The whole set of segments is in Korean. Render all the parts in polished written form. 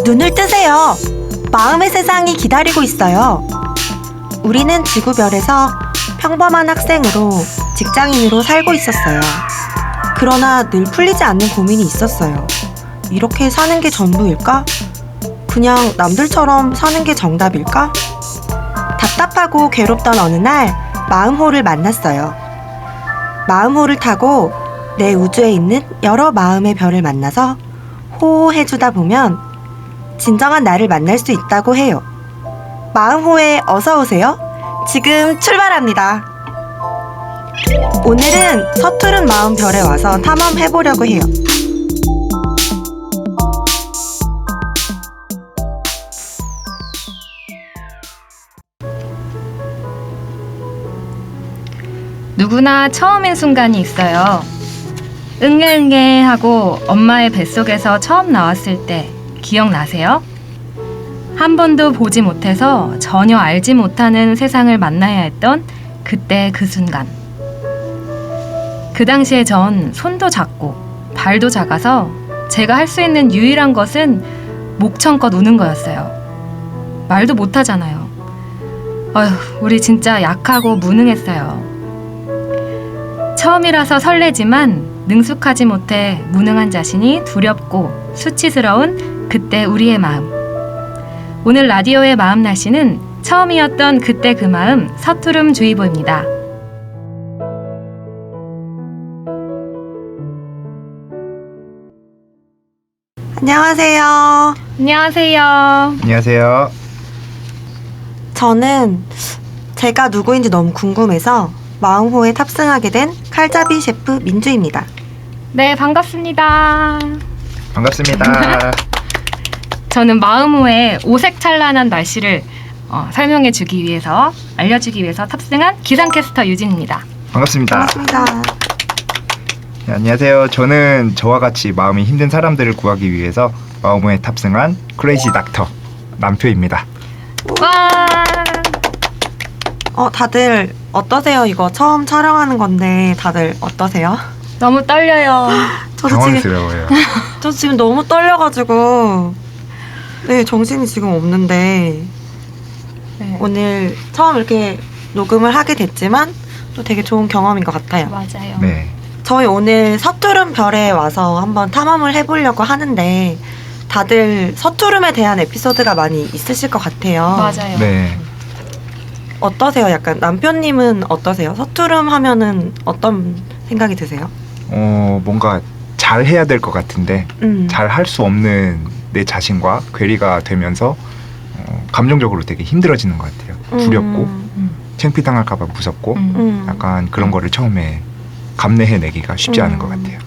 눈을 뜨세요. 마음의 세상이 기다리고 있어요. 우리는 지구별에서 평범한 학생으로 직장인으로 살고 있었어요. 그러나 늘 풀리지 않는 고민이 있었어요. 이렇게 사는 게 전부일까? 그냥 남들처럼 사는 게 정답일까? 답답하고 괴롭던 어느 날 마음호를 만났어요. 마음호를 타고 내 우주에 있는 여러 마음의 별을 만나서 호호해주다 보면 진정한 나를 만날 수 있다고 해요. 마음호에 어서오세요. 지금 출발합니다. 오늘은 서투른 마음 별에 와서 탐험해보려고 해요. 누구나 처음인 순간이 있어요. 응애응애 하고 엄마의 뱃속에서 처음 나왔을 때 기억나세요? 한 번도 보지 못해서 전혀 알지 못하는 세상을 만나야 했던 그때 그 순간. 그 당시에 전 손도 작고 발도 작아서 제가 할 수 있는 유일한 것은 목청껏 우는 거였어요. 말도 못하잖아요. 어휴, 우리 진짜 약하고 무능했어요. 처음이라서 설레지만 능숙하지 못해 무능한 자신이 두렵고 수치스러운 그때 우리의 마음. 오늘 라디오의 마음 날씨는 처음이었던 그때 그 마음 서투름 주의보입니다. 안녕하세요. 안녕하세요. 안녕하세요. 저는 제가 누구인지 너무 궁금해서 마음호에 탑승하게 된 칼잡이 셰프 민주입니다. 네, 반갑습니다. 반갑습니다. 저는 마음호의 오색찬란한 날씨를 설명해주기 위해서, 알려주기 위해서 탑승한 기상캐스터 유진입니다. 반갑습니다. 반갑습니다. 네, 안녕하세요. 저는 저와 같이 마음이 힘든 사람들을 구하기 위해서 마음호에 탑승한 크레이지 닥터 남표입니다. 와! 다들 어떠세요? 이거 처음 촬영하는 건데 다들 어떠세요? 너무 떨려요. 당황스러워요. 저 지금 너무 떨려가지고 정신이 지금 없는데 네, 오늘 처음 이렇게 녹음을 하게 됐지만 또 되게 좋은 경험인 것 같아요. 맞아요. 네. 저희 오늘 서투름 별에 와서 한번 탐험을 해보려고 하는데 다들 서투름에 대한 에피소드가 많이 있으실 것 같아요. 맞아요. 네. 어떠세요? 약간 남편님은 어떠세요? 서투름 하면은 어떤 생각이 드세요? 뭔가 잘 해야 될 것 같은데 잘 할 수 없는 내 자신과 괴리가 되면서 감정적으로 되게 힘들어지는 것 같아요. 두렵고 창피당할까봐 무섭고 약간 그런 거를 처음에 감내해내기가 쉽지 않은 것 같아요.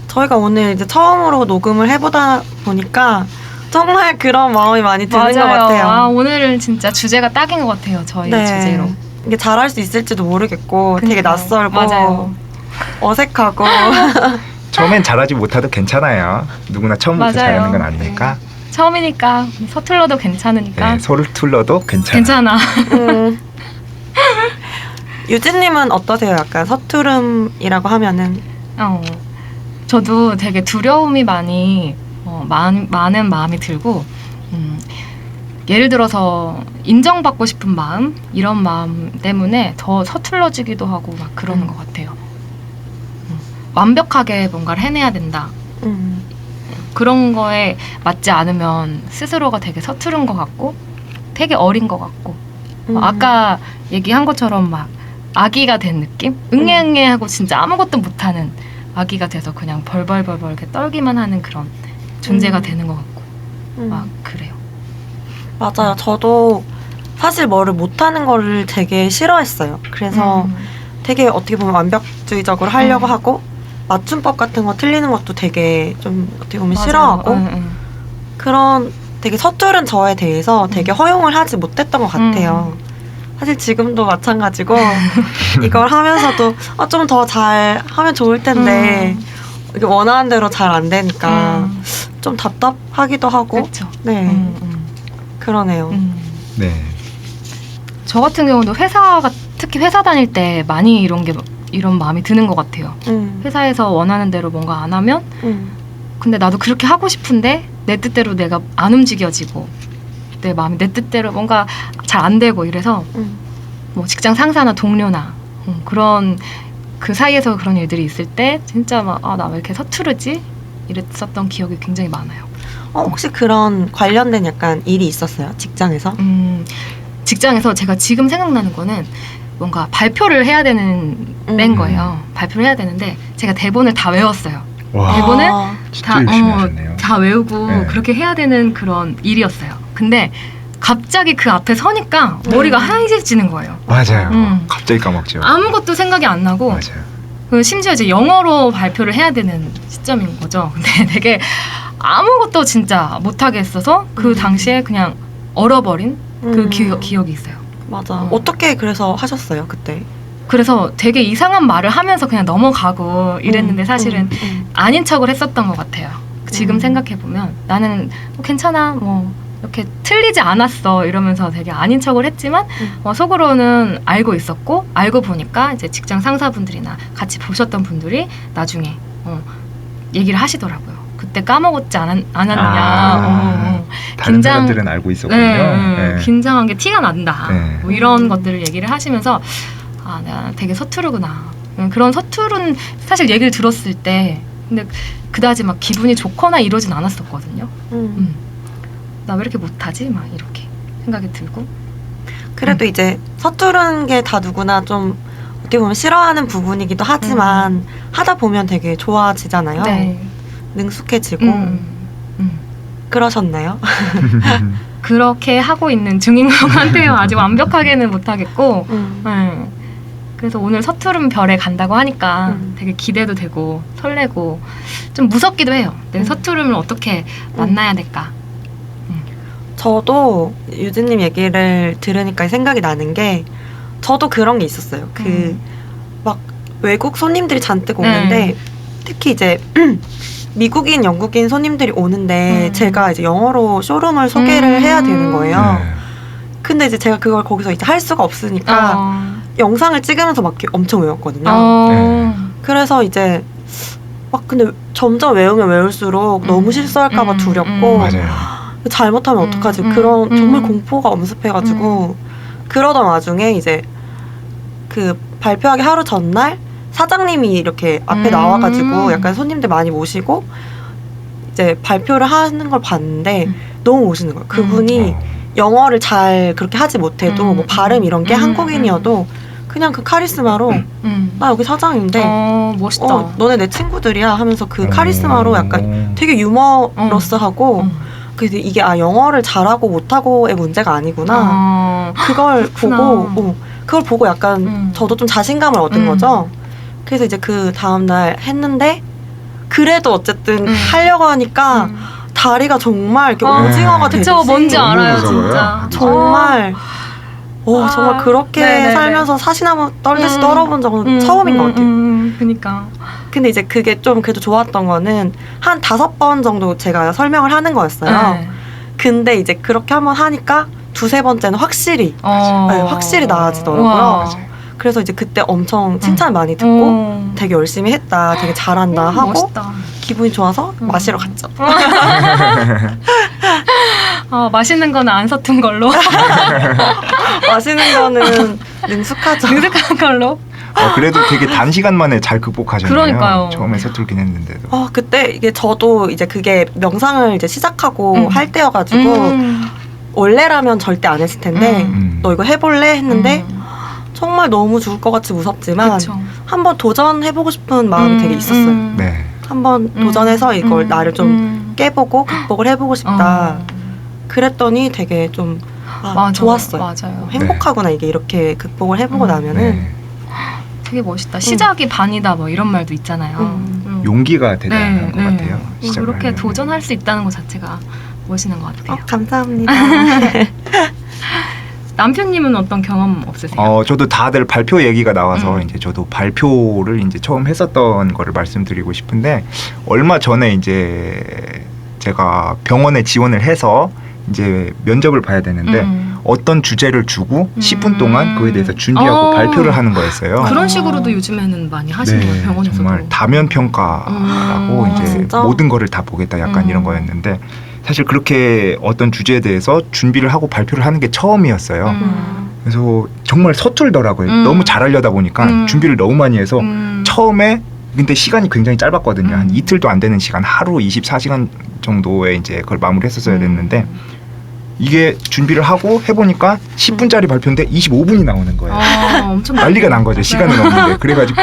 저희가 오늘 이제 처음으로 녹음을 해보다 보니까 정말 그런 마음이 많이 드는 것 같아요. 아, 오늘은 진짜 주제가 딱인 것 같아요. 저희 주제로. 이게 잘할 수 있을지도 모르겠고 되게 그러니까요. 낯설고 맞아요. 어색하고 처음엔 잘하지 못해도 괜찮아요. 누구나 처음부터 맞아요. 잘하는 건 아니니까. 처음이니까 서툴러도 괜찮으니까 네, 소를 툴러도 괜찮아. 괜찮아. 유진님은 어떠세요? 약간 서투름이라고 하면은 저도 되게 두려움이 많이 많은 마음이 들고 예를 들어서 인정받고 싶은 마음 이런 마음 때문에 더 서툴러지기도 하고 막 그러는 것 같아요. 완벽하게 뭔가를 해내야 된다. 그런 거에 맞지 않으면 스스로가 되게 서투른 것 같고 되게 어린 것 같고 아까 얘기한 것처럼 막 아기가 된 느낌? 응애응애 하고 진짜 아무것도 못하는 아기가 돼서 그냥 벌벌벌벌 이렇게 떨기만 하는 그런 존재가 되는 것 같고 막 그래요. 맞아요. 저도 사실 뭐를 못하는 거를 되게 싫어했어요. 그래서 되게 어떻게 보면 완벽주의적으로 하려고 하고 맞춤법 같은 거 틀리는 것도 되게 좀 어떻게 보면 맞아요. 싫어하고 그런 되게 서투른 저에 대해서 되게 허용을 하지 못했던 것 같아요. 사실 지금도 마찬가지고 이걸 하면서도 좀 더 잘 하면 좋을 텐데 이게 원하는 대로 잘 안 되니까 좀 답답하기도 하고 그렇죠. 네 그러네요. 네. 저 같은 경우도 특히 회사 다닐 때 많이 이런 마음이 드는 것 같아요. 회사에서 원하는 대로 뭔가 안 하면 근데 나도 그렇게 하고 싶은데 내 뜻대로 내가 안 움직여지고 내 마음이 내 뜻대로 뭔가 잘 안 되고 이래서 뭐 직장 상사나 동료나 그런 그 사이에서 그런 일들이 있을 때 진짜 막 나 왜 이렇게 서투르지? 이랬었던 기억이 굉장히 많아요. 혹시 그런 관련된 약간 일이 있었어요? 직장에서? 직장에서 제가 지금 생각나는 거는 뭔가 발표를 해야 되는 때인 거예요. 발표를 해야 되는데 제가 대본을 다 외웠어요. 와, 대본을 진짜 열심히 하셨네요. 다 외우고 네. 그렇게 해야 되는 그런 일이었어요. 근데 갑자기 그 앞에 서니까 머리가 하얘지는 거예요. 맞아요. 갑자기 까먹죠. 아무것도 생각이 안 나고 맞아요. 심지어 이제 영어로 발표를 해야 되는 시점인 거죠. 근데 되게 아무것도 진짜 못하게 했어서 그 당시에 그냥 얼어버린 그 기억이 있어요. 맞아. 어떻게 그래서 하셨어요 그때? 그래서 되게 이상한 말을 하면서 그냥 넘어가고 이랬는데 사실은 아닌 척을 했었던 것 같아요. 지금 생각해보면 나는 괜찮아 뭐 이렇게 틀리지 않았어 이러면서 되게 아닌 척을 했지만 속으로는 알고 있었고 알고 보니까 이제 직장 상사분들이나 같이 보셨던 분들이 나중에 얘기를 하시더라고요. 그때 까먹었지 않았느냐. 다른 사람들은 알고 있었군요. 네. 긴장한 게 티가 난다. 네. 뭐 이런 것들을 얘기를 하시면서 내가 되게 서투르구나. 그런 서투른 사실 얘기를 들었을 때 근데 그다지 막 기분이 좋거나 이러진 않았었거든요. 나 왜 이렇게 못하지? 막 이렇게 생각이 들고. 그래도 이제 서투른 게 다 누구나 좀 어떻게 보면 싫어하는 부분이기도 하지만 하다 보면 되게 좋아지잖아요. 네. 능숙해지고 그러셨나요? 그렇게 하고 있는 중인 것 같아요. 아직 완벽하게는 못하겠고. 네. 그래서 오늘 서투른 별에 간다고 하니까 되게 기대도 되고 설레고 좀 무섭기도 해요. 내 서투름을 어떻게 만나야 될까? 저도 유진님 얘기를 들으니까 생각이 나는 게 저도 그런 게 있었어요. 막 외국 손님들이 잔뜩 오는데 특히 이제 미국인, 영국인 손님들이 오는데 제가 이제 영어로 쇼룸을 소개를 해야 되는 거예요. 근데 이제 제가 그걸 거기서 이제 할 수가 없으니까 영상을 찍으면서 막 이렇게 엄청 외웠거든요. 그래서 이제 막 근데 점점 외우면 외울수록 너무 실수할까봐 두렵고 맞아요. 잘못하면 어떡하지? 그런 정말 공포가 엄습해가지고 그러던 와중에 이제 그 발표하기 하루 전날 사장님이 이렇게 앞에 나와가지고 약간 손님들 많이 모시고 이제 발표를 하는 걸 봤는데 너무 멋있는 거예요. 그분이 영어를 잘 그렇게 하지 못해도 뭐 발음 이런 게 한국인이어도 그냥 그 카리스마로 나 여기 사장인데 멋있다. 너네 내 친구들이야 하면서 그 카리스마로 약간 되게 유머러스하고 그래서 이게 영어를 잘하고 못하고의 문제가 아니구나. 그걸 보고 그걸 보고 약간 저도 좀 자신감을 얻은 거죠. 그래서 이제 그 다음날 했는데 그래도 어쨌든 하려고 하니까 다리가 정말 이렇게 오징어가 되듯이 그쵸, 뭔지 알아요 무서워요. 진짜. 정말 정말 그렇게 네네네. 살면서 사시나무 떨듯이 떨어본 적은 처음인 것 같아요. 그니까. 근데 이제 그게 좀 그래도 좋았던 거는 한 5번 정도 제가 설명을 하는 거였어요. 네. 근데 이제 그렇게 한번 하니까 2-3번째는 확실히 확실히 나아지더라고요. 우와. 그래서 이제 그때 엄청 칭찬 많이 듣고 되게 열심히 했다, 되게 잘한다 하고 멋있다. 기분이 좋아서 마시러 갔죠. 맛있는 거는 안 서툰 걸로. 마시는 거는 능숙하죠. 능숙한 걸로. 그래도 되게 단시간 만에 잘 극복하셨네요. 그러니까요. 처음에 서툴긴 했는데도. 그때 이게 저도 이제 그게 명상을 이제 시작하고 할 때여가지고 원래라면 절대 안 했을 텐데 너 이거 해볼래? 했는데 정말 너무 죽을 것 같이 무섭지만 그쵸. 한번 도전해보고 싶은 마음이 되게 있었어요. 네. 한번 도전해서 이걸 나를 좀 깨보고 극복을 해보고 싶다. 그랬더니 되게 좀 좋았어요. 맞아요. 행복하구나 이게 이렇게 극복을 해보고 나면은. 네. 되게 멋있다. 시작이 반이다 뭐 이런 말도 있잖아요. 용기가 대단한 것 같아요. 시작을 그렇게 하려면. 도전할 수 있다는 것 자체가 멋있는 것 같아요. 감사합니다. 남편님은 어떤 경험 없으세요? 저도 다들 발표 얘기가 나와서 이제 저도 발표를 이제 처음 했었던 거를 말씀드리고 싶은데 얼마 전에 이제 제가 병원에 지원을 해서 이제 면접을 봐야 되는데 어떤 주제를 주고 10분 동안 그에 대해서 준비하고 발표를 하는 거였어요. 그런 식으로도 요즘에는 많이 하시네요. 병원에서도. 정말 다면 평가라고 이제 진짜? 모든 거를 다 보겠다 약간 이런 거였는데 사실 그렇게 어떤 주제에 대해서 준비를 하고 발표를 하는 게 처음이었어요. 그래서 정말 서툴더라고요. 너무 잘하려다 보니까 준비를 너무 많이 해서 처음에 근데 시간이 굉장히 짧았거든요. 한 이틀도 안 되는 시간, 하루 24시간 정도에 이제 그걸 마무리했었어야 됐는데 이게 준비를 하고 해보니까 10분짜리 발표인데 25분이 나오는 거예요. 엄청 난리가 난 거죠. 시간은 없는데. 그래가지고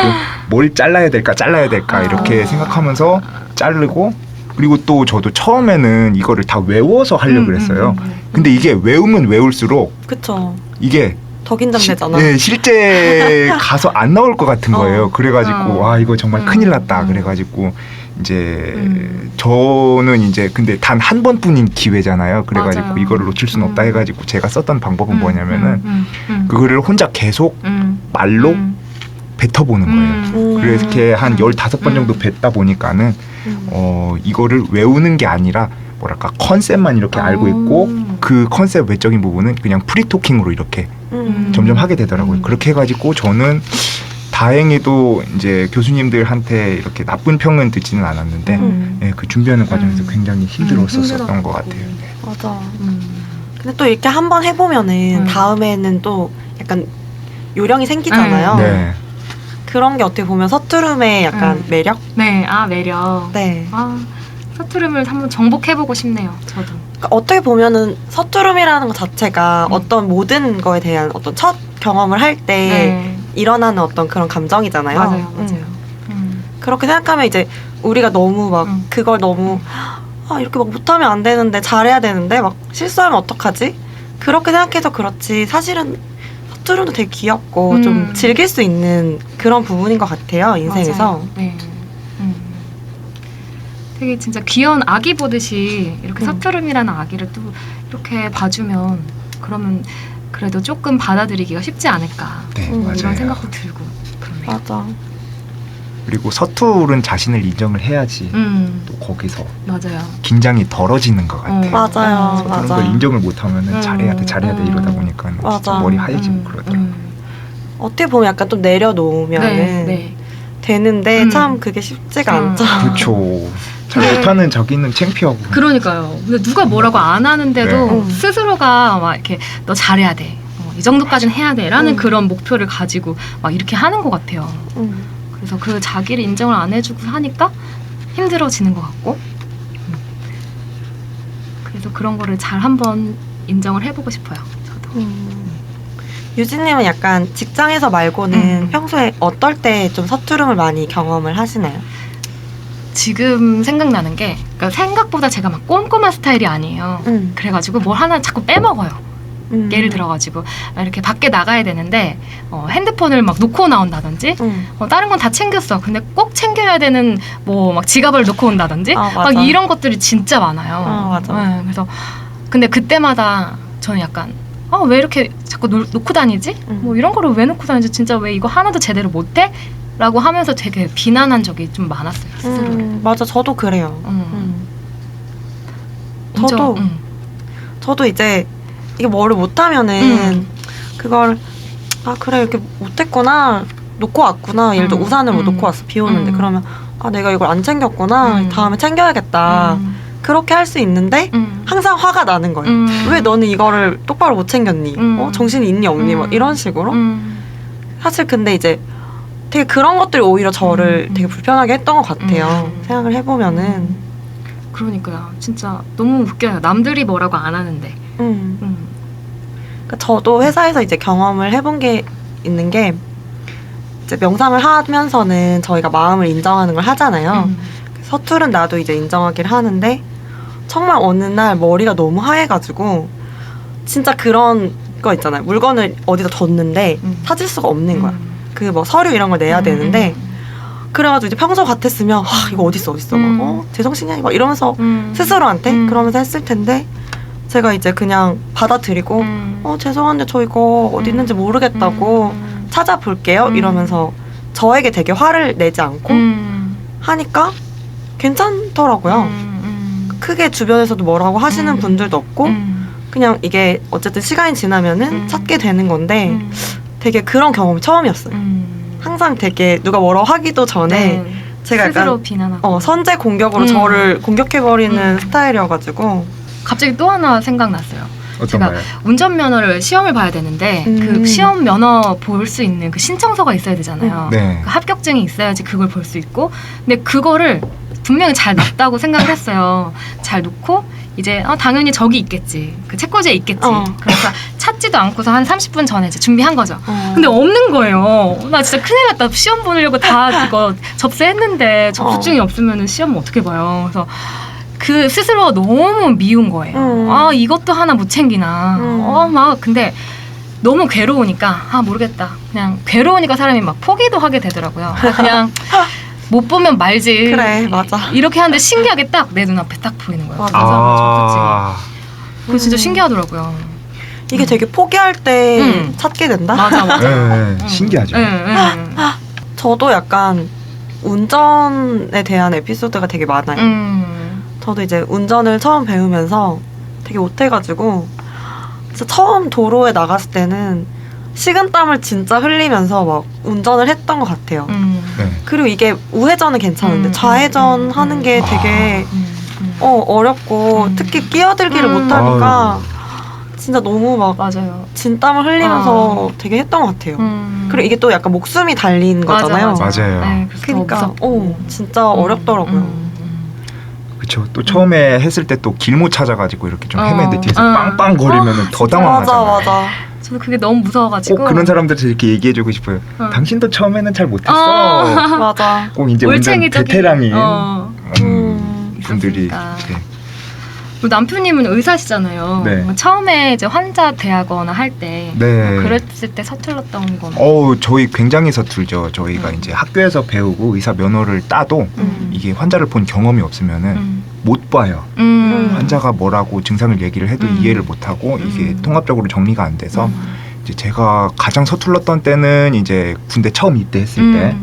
뭘 잘라야 될까 이렇게 생각하면서 자르고 그리고 또 저도 처음에는 이거를 다 외워서 하려고 그랬어요. 근데 이게 외우면 외울수록 그쵸. 이게 더 긴장되잖아. 네, 실제 가서 안 나올 것 같은 거예요. 그래가지고 와 이거 정말 큰일 났다. 그래가지고 이제 저는 이제 근데 단 한 번뿐인 기회잖아요. 그래가지고 맞아요. 이거를 놓칠 수는 없다 해가지고 제가 썼던 방법은 뭐냐면은 그거를 혼자 계속 말로 뱉어보는 거예요. 그렇게 한 15번 정도 뱉다 보니까는 이거를 외우는 게 아니라 뭐랄까 컨셉만 이렇게 알고 있고 그 컨셉 외적인 부분은 그냥 프리토킹으로 이렇게 점점 하게 되더라고요. 그렇게 해가지고 저는 다행히도 이제 교수님들한테 이렇게 나쁜 평은 듣지는 않았는데 예, 그 준비하는 과정에서 굉장히 힘들었었던 것 같아요. 네. 맞아. 근데 또 이렇게 한번 해보면은 다음에는 또 약간 요령이 생기잖아요. 네. 그런 게 어떻게 보면 서투름의 약간 매력? 네, 매력. 네. 서투름을 한번 정복해보고 싶네요. 저도. 그러니까 어떻게 보면은 서투름이라는 것 자체가 어떤 모든 거에 대한 어떤 첫 경험을 할 때 일어나는 어떤 그런 감정이잖아요. 맞아요. 그렇게 생각하면 이제 우리가 너무 막 그걸 너무 이렇게 막 못하면 안 되는데 잘해야 되는데 막 실수하면 어떡하지? 그렇게 생각해서 그렇지 사실은 서투름도 되게 귀엽고 좀 즐길 수 있는 그런 부분인 것 같아요. 인생에서. 맞아요. 네. 되게 진짜 귀여운 아기 보듯이 이렇게 서투름이라는 아기를 또 이렇게 봐주면 그러면 그래도 조금 받아들이기가 쉽지 않을까 네, 이런 맞아요. 생각도 들고 그러네요. 맞아. 그리고 서투른 자신을 인정을 해야지 또 거기서 맞아요. 긴장이 덜어지는 것 같아요. 맞아요. 서투른 맞아. 걸 인정을 못하면은 잘해야 돼 이러다 보니까 맞아. 머리 하얘지고 그러더라고요. 어떻게 보면 약간 좀 내려놓으면은 되는데 참 그게 쉽지가 않죠. 그렇죠. 잘 못하는 자기는 창피하고. 그러니까요. 근데 누가 뭐라고 안 하는데도 스스로가 막 이렇게 너 잘해야 돼. 이 정도까지는 해야 돼. 라는 그런 목표를 가지고 막 이렇게 하는 것 같아요. 그래서 그 자기를 인정을 안 해주고 하니까 힘들어지는 것 같고. 그래서 그런 거를 잘 한번 인정을 해보고 싶어요. 저도. 유진님은 약간 직장에서 말고는 평소에 어떨 때 좀 서투름을 많이 경험을 하시나요? 지금 생각나는 게 그러니까 생각보다 제가 막 꼼꼼한 스타일이 아니에요. 그래가지고 뭘 하나 자꾸 빼먹어요. 예를 들어가지고 이렇게 밖에 나가야 되는데 핸드폰을 막 놓고 나온다든지 다른 건 다 챙겼어. 근데 꼭 챙겨야 되는 뭐 막 지갑을 놓고 온다든지 막 이런 것들이 진짜 많아요. 맞아. 네, 그래서 근데 그때마다 저는 약간 왜 이렇게 자꾸 놓고 다니지? 뭐 이런 거를 왜 놓고 다니지? 진짜 왜 이거 하나도 제대로 못해? 라고 하면서 되게 비난한 적이 좀 많았어요. 스스로를. 맞아. 저도 그래요. 저도 이제 이게 뭐를 못하면은 그걸 그래 이렇게 못했구나 놓고 왔구나. 예를 들어 우산을 뭐 놓고 왔어. 비 오는데 그러면 내가 이걸 안 챙겼구나. 다음에 챙겨야겠다. 그렇게 할 수 있는데 항상 화가 나는 거예요. 왜 너는 이거를 똑바로 못 챙겼니? 정신이 있니 없니? 막 이런 식으로. 사실 근데 이제 되게 그런 것들이 오히려 저를 되게 불편하게 했던 것 같아요. 생각을 해보면은. 그러니까요. 진짜 너무 웃겨요. 남들이 뭐라고 안 하는데. 그러니까 저도 회사에서 이제 경험을 해본 게 있는 게 이제 명상을 하면서는 저희가 마음을 인정하는 걸 하잖아요. 서투른 나도 이제 인정하기를 하는데 정말 어느 날 머리가 너무 하얘가지고 진짜 그런 거 있잖아요. 물건을 어디다 뒀는데 찾을 수가 없는 거야. 그 뭐 서류 이런 걸 내야 되는데 그래가지고 이제 평소 같았으면 이거 어딨어 막 제정신이 막 이러면서 스스로한테 그러면서 했을 텐데 제가 이제 그냥 받아들이고 죄송한데 저 이거 어디 있는지 모르겠다고 찾아볼게요 이러면서 저에게 되게 화를 내지 않고 하니까 괜찮더라고요. 크게 주변에서도 뭐라고 하시는 분들도 없고 그냥 이게 어쨌든 시간이 지나면은 찾게 되는 건데 되게 그런 경험이 처음이었어요. 항상 되게 누가 뭐라고 하기도 전에 네. 제가 스스로 약간 비난하고 선제 공격으로 저를 공격해버리는 스타일이어가지고 갑자기 또 하나 생각났어요. 어떤가요? 운전면허를 시험을 봐야 되는데 그 시험 면허 볼 수 있는 그 신청서가 있어야 되잖아요. 네. 그 합격증이 있어야지 그걸 볼 수 있고 근데 그거를 분명히 잘 놨다고 생각을 했어요. 잘 놓고 이제 당연히 저기 있겠지. 그 책꽂이에 있겠지. 그래서 찾지도 않고서 한 30분 전에 이제 준비한 거죠. 근데 없는 거예요. 나 진짜 큰일 났다. 시험 보려고 다 그거 접수했는데 접수증이 없으면 시험 어떻게 봐요. 그래서 그 스스로 너무 미운 거예요. 이것도 하나 못 챙기나. 막 근데 너무 괴로우니까 모르겠다. 그냥 괴로우니까 사람이 막 포기도 하게 되더라고요. 그냥 못 보면 말지. 그래, 맞아. 이렇게 하는데 신기하게 딱 내 눈앞에 딱 보이는 거예요. 아. 그거 진짜 신기하더라고요. 이게 되게 포기할 때 찾게 된다? 맞아. 네, 신기하죠. 저도 약간 운전에 대한 에피소드가 되게 많아요. 저도 이제 운전을 처음 배우면서 되게 못해가지고 진짜 처음 도로에 나갔을 때는 식은땀을 진짜 흘리면서 막 운전을 했던 것 같아요. 네. 그리고 이게 우회전은 괜찮은데 좌회전 하는 게 되게 어렵고 특히 끼어들기를 못하니까 진짜 너무 막 맞아요. 진땀을 흘리면서 되게 했던 것 같아요. 그리고 이게 또 약간 목숨이 달린 거잖아요. 맞아요. 네, 그래서 그러니까 진짜 어렵더라고요. 그렇죠. 또 처음에 했을 때 또 길 못 찾아가지고 이렇게 좀 헤매는데 뒤에서 빵빵거리면 더 당황하잖아요. 맞아. 저도 그게 너무 무서워가지고 꼭 그런 사람들한테 이렇게 얘기해주고 싶어요. 당신도 처음에는 잘 못했어. 맞아. 꼭 이제 운전 베테랑인 분들이. 그렇습니까. 네. 우리 남편님은 의사시잖아요. 네. 처음에 이제 환자 대하거나 할 때 네. 그랬을 때 서툴렀던 건 저희 굉장히 서툴죠. 저희가 이제 학교에서 배우고 의사 면허를 따도 이게 환자를 본 경험이 없으면은 못 봐요. 환자가 뭐라고 증상을 얘기를 해도 이해를 못 하고 이게 통합적으로 정리가 안 돼서 이제 제가 가장 서툴렀던 때는 이제 군대 처음 입대했을 때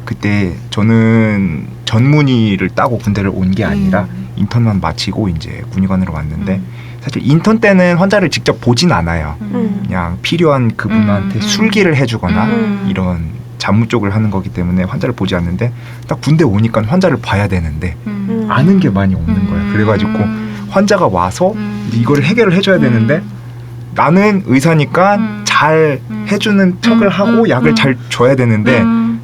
그때 저는 전문의를 따고 군대를 온 게 아니라 인턴만 마치고 이제 군의관으로 왔는데 사실 인턴 때는 환자를 직접 보진 않아요. 그냥 필요한 그분한테 술기를 해주거나 이런 잡무 쪽을 하는 거기 때문에 환자를 보지 않는데 딱 군대 오니까 환자를 봐야 되는데 아는 게 많이 없는 거예요. 그래가지고 환자가 와서 이거를 해결을 해줘야 되는데 나는 의사니까 잘 해주는 척을 하고 약을 잘 줘야 되는데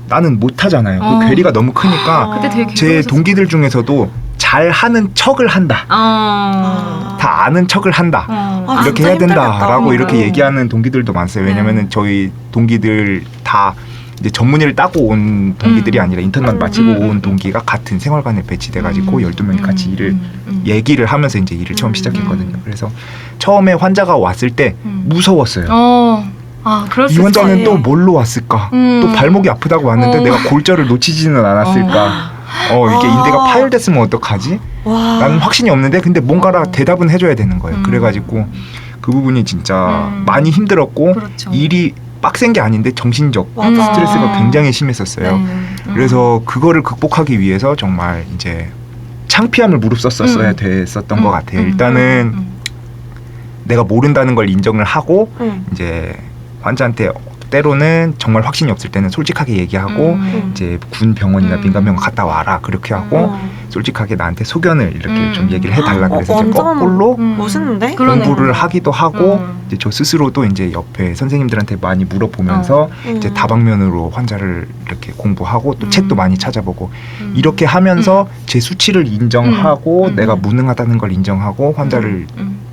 나는 못하잖아요. 그 괴리가 너무 크니까 그때 되게 제 괴로우셨을 동기들 중에서도 잘 하는 척을 한다. 다 아는 척을 한다. 이렇게 진짜 해야 된다라고 힘들겠다. 이렇게 얘기하는 동기들도 많아요. 왜냐면은 저희 동기들 다 이제 전문의를 따고 온 동기들이 아니라 인턴만 마치고 온 동기가 같은 생활관에 배치돼가지고 12명이 같이 얘기를 하면서 이제 일을 처음 시작했거든요. 그래서 처음에 환자가 왔을 때 무서웠어요. 그럴 이 수 환자는 있어요. 또 뭘로 왔을까? 또 발목이 아프다고 왔는데 내가 골절을 놓치지는 않았을까? 이게 인대가 파열됐으면 어떡하지? 나는 확신이 없는데 근데 뭔가라 대답은 해줘야 되는 거예요. 그래가지고 그 부분이 진짜 많이 힘들었고 그렇죠. 일이 빡센 게 아닌데 정신적 맞아. 스트레스가 굉장히 심했었어요. 그래서 그거를 극복하기 위해서 정말 이제 창피함을 무릅썼어야 됐었던 것 같아요. 일단은 내가 모른다는 걸 인정을 하고 이제 환자한테 때로는 정말 확신이 없을 때는 솔직하게 얘기하고 이제 군 병원이나 민간병원 갔다 와라 그렇게 하고 솔직하게 나한테 소견을 이렇게 좀 얘기를 해달라 그래서 이제 완전 거꾸로 멋있는데? 공부를 하기도 하고 이제 저 스스로도 이제 옆에 선생님들한테 많이 물어보면서 이제 다방면으로 환자를 이렇게 공부하고 또 책도 많이 찾아보고 이렇게 하면서 제 수치를 인정하고 내가 무능하다는 걸 인정하고 환자를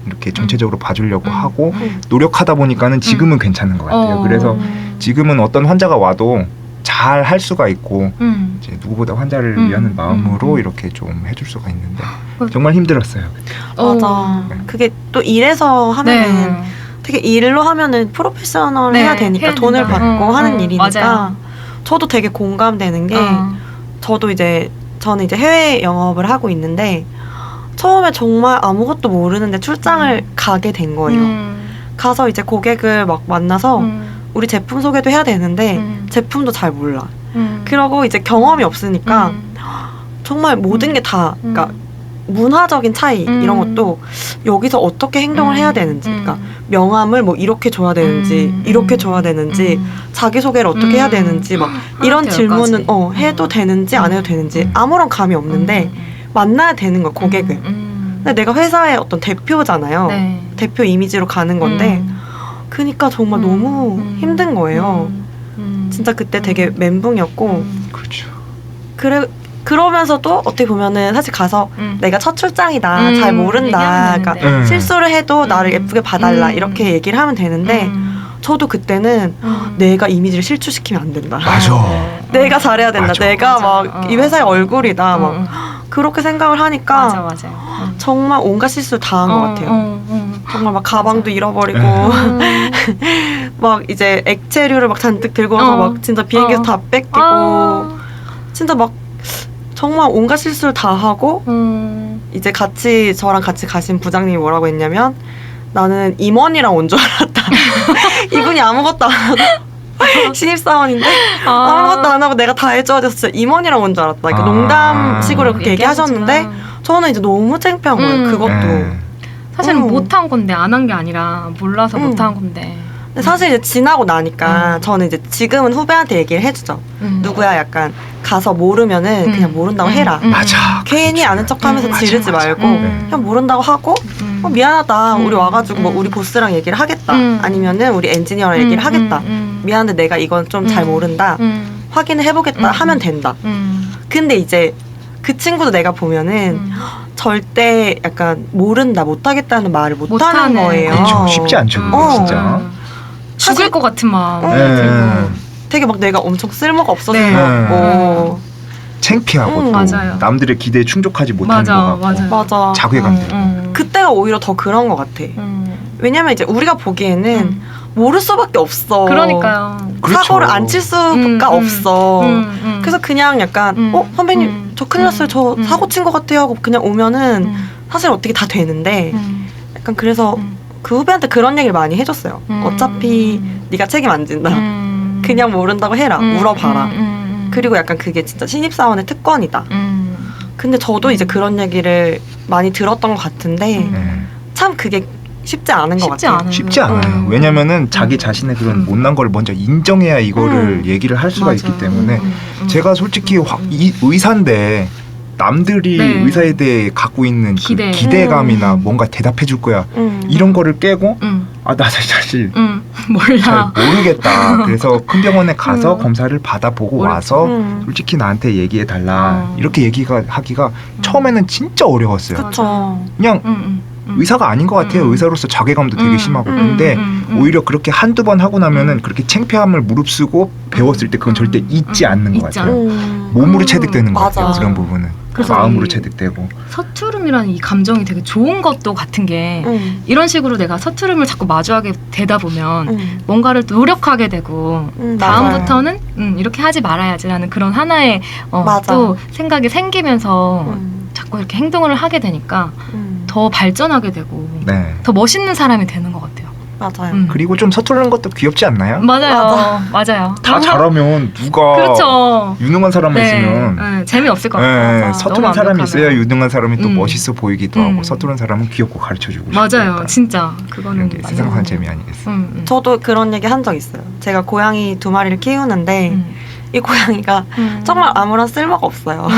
이렇게 전체적으로 봐주려고 하고 노력하다 보니까는 지금은 괜찮은 것 같아요. 그래서 지금은 어떤 환자가 와도 잘 할 수가 있고 이제 누구보다 환자를 위하는 마음으로 이렇게 좀 해줄 수가 있는데 정말 힘들었어요. 맞아. 그게 또 일에서 하면은 되게 일로 하면은 프로페셔널 해야 되니까 해야 돈을 된다. 받고 하는 일이니까 맞아요. 저도 되게 공감되는 게 저도 이제 저는 이제 해외 영업을 하고 있는데 처음에 정말 아무것도 모르는데 출장을 가게 된 거예요. 가서 이제 고객을 막 만나서 우리 제품 소개도 해야 되는데 제품도 잘 몰라. 그러고 이제 경험이 없으니까 정말 모든 게 다 그러니까 문화적인 차이 이런 것도 여기서 어떻게 행동을 해야 되는지, 그러니까 명함을 뭐 이렇게 줘야 되는지, 이렇게 줘야 되는지, 자기소개를 어떻게 해야 되는지 막 이런 질문은 해도 되는지 안 해도 되는지 아무런 감이 없는데 만나야 되는 거야, 고객을. 근데 내가 회사의 어떤 대표잖아요. 네. 대표 이미지로 가는 건데 그니까 정말 너무 힘든 거예요. 진짜 그때 되게 멘붕이었고 그렇죠. 그러면서도 어떻게 보면은 사실 가서 내가 첫 출장이다, 잘 모른다, 그러니까 실수를 해도 나를 예쁘게 봐달라 이렇게 얘기를 하면 되는데 저도 그때는 내가 이미지를 실추시키면 안 된다. 맞아. 내가 잘해야 된다. 맞아. 내가 맞아. 막 이 회사의 얼굴이다. 막 그렇게 생각을 하니까 맞아. 정말 온갖 실수를 다 한 것 같아요. 정말 막 가방도 잃어버리고 막 이제 액체류를 막 잔뜩 들고 와서 막 진짜 비행기에서 다 뺏기고 진짜 막 정말 온갖 실수를 다 하고 이제 저랑 같이 가신 부장님이 뭐라고 했냐면 나는 임원이랑 온 줄 알았다. 이분이 아무것도 안 하고 신입사원인데 아무것도 안 하고 내가 다 해줘야 돼서 진짜 임원이랑 온 줄 알았다. 그러니까 농담식으로 그렇게 얘기하셨는데 저는 이제 너무 창피한 거예요. 그것도. 사실은 못한 건데 안 한 게 아니라 몰라서 못한 건데. 근데 사실 이제 지나고 나니까 저는 이제 지금은 후배한테 얘기를 해주죠. 누구야 약간 가서 모르면은 그냥 모른다고 해라. 맞아. 괜히 아는 척하면서 지르지 말고 그냥 모른다고 하고 미안하다 우리 와가지고 뭐 우리 보스랑 얘기를 하겠다 아니면은 우리 엔지니어랑 얘기를 하겠다 미안한데 내가 이건 좀 잘 모른다 확인을 해보겠다 하면 된다. 근데 이제 그 친구도 내가 보면은 절대 약간 모른다 못하겠다는 말을 못하는 거예요. 그렇죠. 쉽지 않죠 그게 진짜. 죽을 것 같은 마음 네. 되게 막 내가 엄청 쓸모가 없어서 네. 같고 창피하고 또 맞아요. 남들의 기대에 충족하지 못하는 것 같고 맞아. 자괴감 들고. 그때가 오히려 더 그런 것 같아. 왜냐면 이제 우리가 보기에는 모를 수밖에 없어. 그러니까요. 그렇죠. 사고를 안 칠 수가 없어. 그래서 그냥 약간 선배님 저 큰일 났어요. 저 사고 친 것 같아요 하고 그냥 오면은 사실 어떻게 다 되는데 약간 그래서 그 후배한테 그런 얘기를 많이 해줬어요. 어차피 네가 책임 안 진다. 그냥 모른다고 해라. 물어봐라. 그리고 약간 그게 진짜 신입사원의 특권이다. 근데 저도 이제 그런 얘기를 많이 들었던 것 같은데 참 그게 쉽지 않은 것 같아요. 쉽지 않아요. 왜냐면은 자기 자신의 그런 못난 걸 먼저 인정해야 이거를 얘기를 할 수가 있기 때문에 제가 솔직히 이 의사인데 남들이 네. 의사에 대해 갖고 있는 그 기대감이나 뭔가 대답해 줄 거야 이런 거를 깨고 아 나 사실 몰라 잘 모르겠다. 그래서 큰 병원에 가서 검사를 받아보고 와서 솔직히 나한테 얘기해 달라 이렇게 하기가 처음에는 진짜 어려웠어요. 그쵸. 그냥 의사가 아닌 것 같아요. 의사로서 자괴감도 되게 심하고. 근데 오히려 그렇게 한두 번 하고 나면은 그렇게 창피함을 무릅쓰고 배웠을 때 그건 절대 잊지 않는 것 같아요. 몸으로 체득되는 것 같아요. 맞아. 그런 부분은. 그래서 마음으로 체득되고. 서투름이라는 이 감정이 되게 좋은 것도 같은 게 이런 식으로 내가 서투름을 자꾸 마주하게 되다 보면 뭔가를 노력하게 되고 다음부터는 이렇게 하지 말아야지라는 그런 하나의 또 생각이 생기면서 자꾸 이렇게 행동을 하게 되니까 더 발전하게 되고 네. 더 멋있는 사람이 되는 것 같아요. 맞아요. 그리고 좀 서투르는 것도 귀엽지 않나요? 맞아요. 다 잘하면 누가 그렇죠. 유능한 사람이 있으면 재미없을 것 같아요. 서투른 사람이 있어야 유능한 사람이 또 멋있어 보이기도 하고 음. 서투른 사람은 귀엽고 가르쳐주고 맞아요. 진짜 그거는 게 세상 산 재미 아니겠어요. 저도 그런 얘기 한 적 있어요. 제가 고양이 2마리를 키우는데 이 고양이가 정말 아무런 쓸모가 없어요.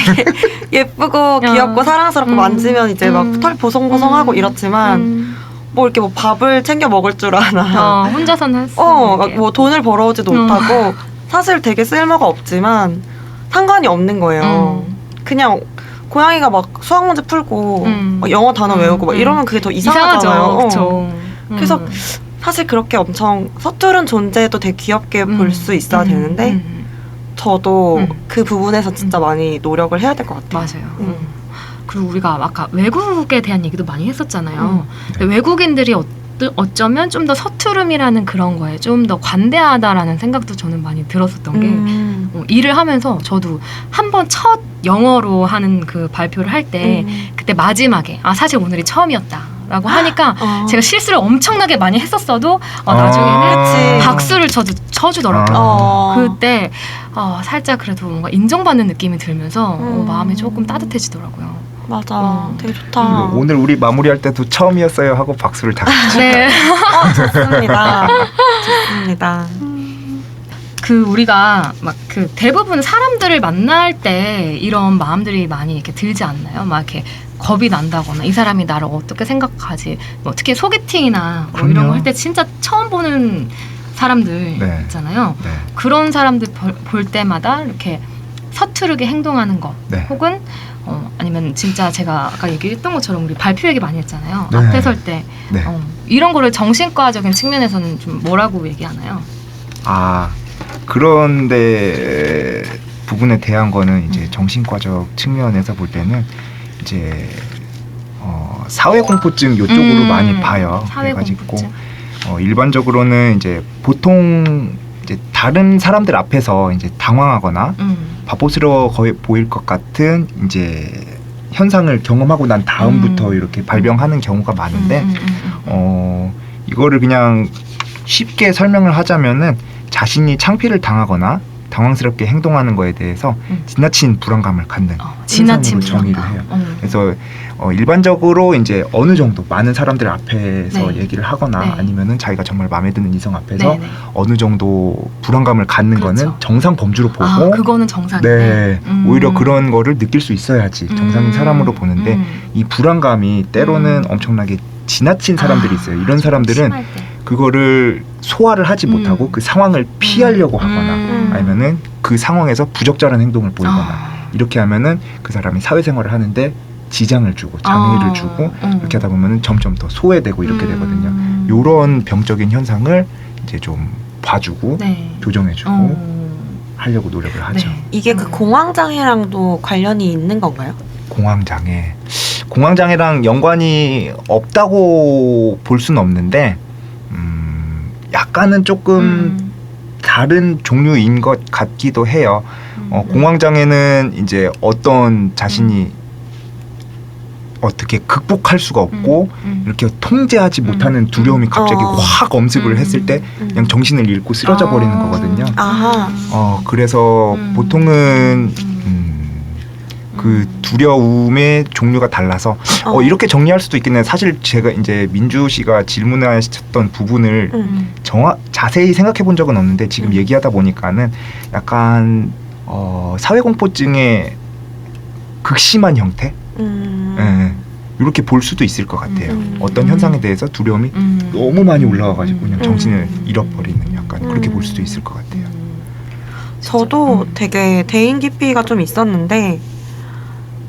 되게 예쁘고 귀엽고 사랑스럽고 만지면 이제 막 털 보송보송하고 이렇지만 뭐 이렇게 뭐 밥을 챙겨 먹을 줄 아나. 혼자서는 할 수 뭐 돈을 벌어오지도 못하고 사실 되게 쓸모가 없지만 상관이 없는 거예요. 그냥 고양이가 막 수학 문제 풀고 막 영어 단어 외우고 막 이러면 그게 더 이상하잖아요. 그렇죠. 그래서 사실 그렇게 엄청 서투른 존재도 되게 귀엽게 볼 수 있어야 되는데 저도 그 부분에서 진짜 많이 노력을 해야 될 것 같아요. 맞아요. 그리고 우리가 아까 외국에 대한 얘기도 많이 했었잖아요. 근데 외국인들이 어쩌면 좀 더 서투름이라는 그런 거에 좀 더 관대하다라는 생각도 저는 많이 들었었던 게 일을 하면서 저도 한 번 첫 영어로 하는 그 발표를 할 때 그때 마지막에 사실 오늘이 처음이었다라고 하니까 제가 실수를 엄청나게 많이 했었어도 나중에는 박수를 쳐주더라고요. 그때 살짝 그래도 뭔가 인정받는 느낌이 들면서 마음이 조금 따뜻해지더라고요. 맞아. 되게 좋다. 오늘 우리 마무리할 때도 처음이었어요 하고 박수를 다 같이. 네. 좋습니다. 좋습니다. 그 우리가 막 그 대부분 사람들을 만날 때 이런 마음들이 많이 이렇게 들지 않나요? 막 이렇게 겁이 난다거나 이 사람이 나를 어떻게 생각하지? 뭐 특히 소개팅이나 뭐 이런 그럼요. 거 할 때 진짜 처음 보는 사람들 네. 있잖아요. 네. 그런 사람들 볼 때마다 이렇게 서투르게 행동하는 것, 네. 혹은 아니면 진짜 제가 아까 얘기했던 것처럼 우리 발표 얘기 많이 했잖아요. 네. 앞에 설 때 네. 이런 거를 정신과적인 측면에서는 좀 뭐라고 얘기하나요? 그런데 부분에 대한 거는 이제 정신과적 측면에서 볼 때는 이제 사회공포증 요쪽으로 많이 봐요. 그래가지고 사회공포증. 일반적으로는 이제 보통 이제 다른 사람들 앞에서 이제 당황하거나 바보스러워 보일 것 같은 이제 현상을 경험하고 난 다음부터 이렇게 발병하는 경우가 많은데 이거를 그냥 쉽게 설명을 하자면은 자신이 창피를 당하거나 당황스럽게 행동하는 거에 대해서 지나친 불안감을 갖는 지나친 현상으로 정의를 불안감. 해요. 그래서 일반적으로 이제 어느 정도 많은 사람들 앞에서 네. 얘기를 하거나 네. 아니면은 자기가 정말 마음에 드는 이성 앞에서 네네. 어느 정도 불안감을 갖는 그렇죠. 거는 정상 범주로 보고 그거는 정상이네. 네, 오히려 그런 거를 느낄 수 있어야지 정상인 사람으로 보는데 이 불안감이 때로는 엄청나게 지나친 사람들이 있어요. 이런 사람들은 심할 때. 그거를 소화를 하지 못하고 그 상황을 피하려고 하거나 아니면은 그 상황에서 부적절한 행동을 보이거나 이렇게 하면은 그 사람이 사회생활을 하는데 지장을 주고 장애를 주고 이렇게 하다 보면은 점점 더 소외되고 이렇게 되거든요. 요런 병적인 현상을 이제 좀 봐주고 네. 교정해주고 하려고 노력을 하죠. 네. 이게 그 공황장애랑도 관련이 있는 건가요? 공황장애랑 연관이 없다고 볼 수는 없는데 약간은 조금 다른 종류인 것 같기도 해요. 공황장애는 이제 어떤 자신이 어떻게 극복할 수가 없고 이렇게 통제하지 못하는 두려움이 갑자기 확 엄습을 했을 때 그냥 정신을 잃고 쓰러져 버리는 거거든요. 아하. 그래서 보통은 그 두려움의 종류가 달라서 이렇게 정리할 수도 있겠네요. 사실 제가 이제 민주 씨가 질문하셨던 부분을 자세히 생각해 본 적은 없는데 지금 얘기하다 보니까는 약간 사회공포증의 극심한 형태? 네, 이렇게 볼 수도 있을 것 같아요. 어떤 현상에 대해서 두려움이 너무 많이 올라와가지고 그냥 정신을 잃어버리는 약간 그렇게 볼 수도 있을 것 같아요. 저도 되게 대인 기피가 좀 있었는데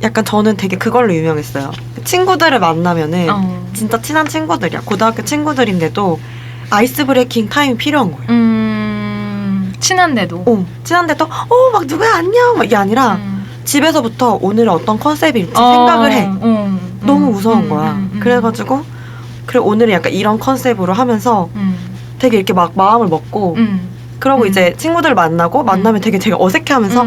약간 저는 되게 그걸로 유명했어요. 친구들을 만나면은 진짜 친한 친구들이야. 고등학교 친구들인데도 아이스 브레이킹 타임이 필요한 거예요. 친한데도. 친한데도 막 누구야 안녕 막 이게 아니라 집에서부터 오늘은 어떤 컨셉일지 생각을 해. 너무 무서운 거야. 그래가지고 그래 오늘은 약간 이런 컨셉으로 하면서 되게 이렇게 막 마음을 먹고 그러고 이제 친구들 만나면 되게 어색해하면서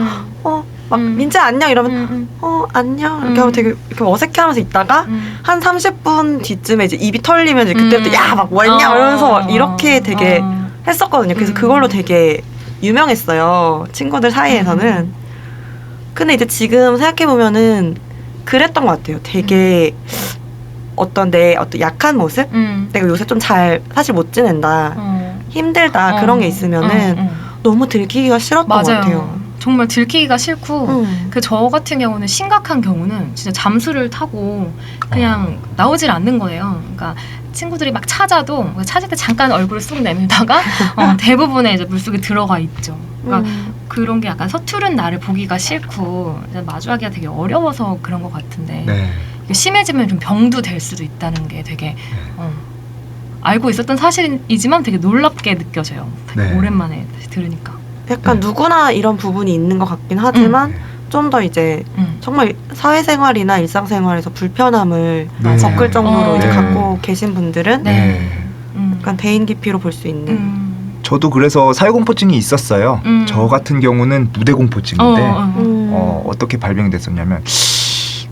막 민재 안녕 이러면 안녕 이렇게 하면 되게 이렇게 어색해하면서 있다가 한 30분 뒤쯤에 이제 입이 털리면 이제 그때부터 야 막 뭐 했냐 이러면서 막 이렇게 되게 했었거든요. 그래서 그걸로 되게 유명했어요. 친구들 사이에서는. 근데 이제 지금 생각해보면은 그랬던 것 같아요. 되게 어떤 약한 모습? 내가 요새 좀 잘 사실 못 지낸다. 힘들다. 그런 게 있으면은 너무 들키기가 싫었던 것 같아요. 정말 들키기가 싫고 그 저 같은 경우는 심각한 경우는 진짜 잠수를 타고 그냥 나오질 않는 거예요. 그러니까 친구들이 막 찾아도 찾을 때 잠깐 얼굴을 쑥 내밀다가 대부분의 이제 물속에 들어가 있죠. 그러니까 그런 게 약간 서투른 나를 보기가 싫고 마주하기가 되게 어려워서 그런 것 같은데 네. 심해지면 좀 병도 될 수도 있다는 게 되게 알고 있었던 사실이지만 되게 놀랍게 느껴져요. 되게 네. 오랜만에 다시 들으니까. 약간 누구나 이런 부분이 있는 것 같긴 하지만 좀 더 이제 정말 사회생활이나 일상생활에서 불편함을 네. 겪을 정도로 네. 이제 갖고 계신 분들은 네. 약간 대인 기피로 볼 수 있는. 저도 그래서 사회공포증이 있었어요. 저 같은 경우는 무대공포증인데 어떻게 발병이 됐었냐면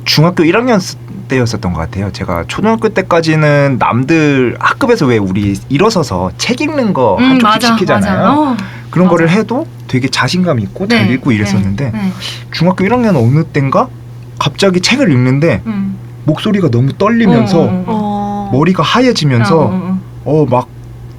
중학교 1학년 때였었던 것 같아요. 제가 초등학교 때까지는 남들 학급에서 왜 우리 일어서서 책 읽는 거 한쪽씩 시키잖아요. 그런 거를 해도 되게 자신감 있고 잘 읽고 이랬었는데 중학교 1학년 어느 때인가 갑자기 책을 읽는데 목소리가 너무 떨리면서 머리가 하얘지면서 막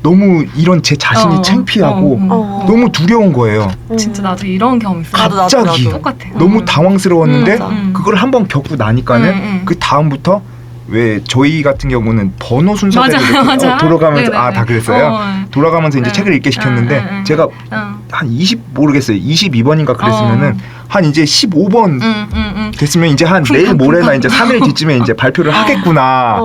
너무 이런 제 자신이 창피하고 너무 두려운 거예요. 진짜 나도 이런 경험 있어. 갑자기 똑같아. 너무 당황스러웠는데 맞아. 그걸 한번 겪고 나니까는 그 다음부터 왜 저희 같은 경우는 번호 순서대로 맞아, 이렇게 맞아. 돌아가면서 네네네. 다 그랬어요. 돌아가면서 이제 책을 읽게 시켰는데 제가 한 20 모르겠어요. 22번인가 그랬으면은 한 이제 15번 됐으면 이제 한 내일 모레나 이제 3일 뒤쯤에 이제 발표를 하겠구나.